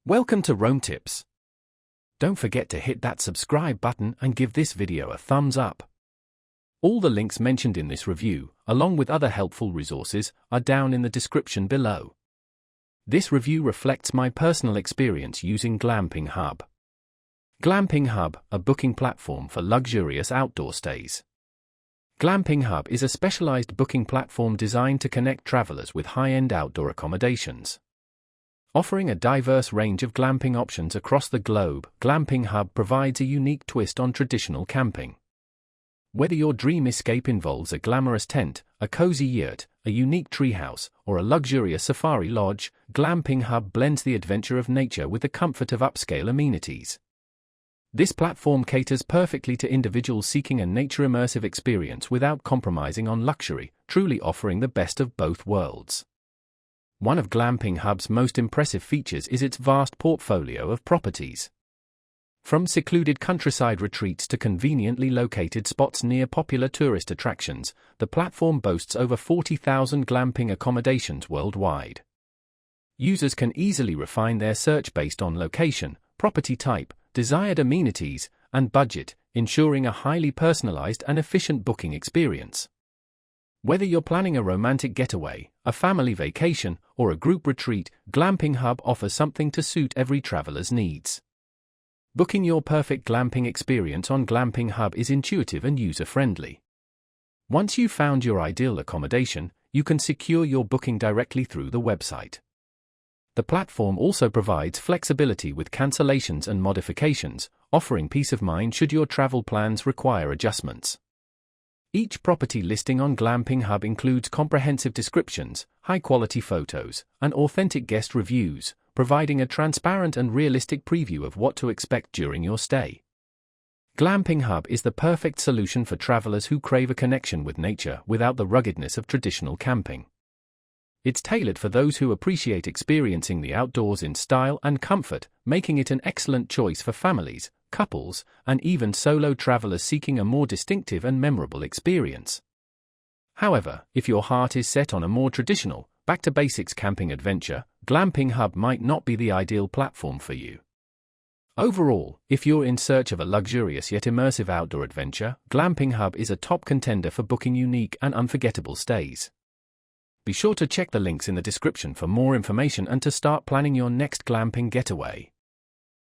Welcome to Rome Tips. Don't forget to hit that subscribe button and give this video a thumbs up. All the links mentioned in this review, along with other helpful resources, are down in the description below. This review reflects my personal experience using Glamping Hub. Glamping Hub, a booking platform for luxurious outdoor stays. Glamping Hub is a specialized booking platform designed to connect travelers with high-end outdoor accommodations. Offering a diverse range of glamping options across the globe, Glamping Hub provides a unique twist on traditional camping. Whether your dream escape involves a glamorous tent, a cozy yurt, a unique treehouse, or a luxurious safari lodge, Glamping Hub blends the adventure of nature with the comfort of upscale amenities. This platform caters perfectly to individuals seeking a nature-immersive experience without compromising on luxury, truly offering the best of both worlds. One of Glamping Hub's most impressive features is its vast portfolio of properties. From secluded countryside retreats to conveniently located spots near popular tourist attractions, the platform boasts over 40,000 glamping accommodations worldwide. Users can easily refine their search based on location, property type, desired amenities, and budget, ensuring a highly personalized and efficient booking experience. Whether you're planning a romantic getaway, a family vacation, or a group retreat, Glamping Hub offers something to suit every traveler's needs. Booking your perfect glamping experience on Glamping Hub is intuitive and user-friendly. Once you've found your ideal accommodation, you can secure your booking directly through the website. The platform also provides flexibility with cancellations and modifications, offering peace of mind should your travel plans require adjustments. Each property listing on Glamping Hub includes comprehensive descriptions, high-quality photos, and authentic guest reviews, providing a transparent and realistic preview of what to expect during your stay. Glamping Hub is the perfect solution for travelers who crave a connection with nature without the ruggedness of traditional camping. It's tailored for those who appreciate experiencing the outdoors in style and comfort, making it an excellent choice for families, couples, and even solo travelers seeking a more distinctive and memorable experience. However, if your heart is set on a more traditional, back-to-basics camping adventure, Glamping Hub might not be the ideal platform for you. Overall, if you're in search of a luxurious yet immersive outdoor adventure, Glamping Hub is a top contender for booking unique and unforgettable stays. Be sure to check the links in the description for more information and to start planning your next glamping getaway.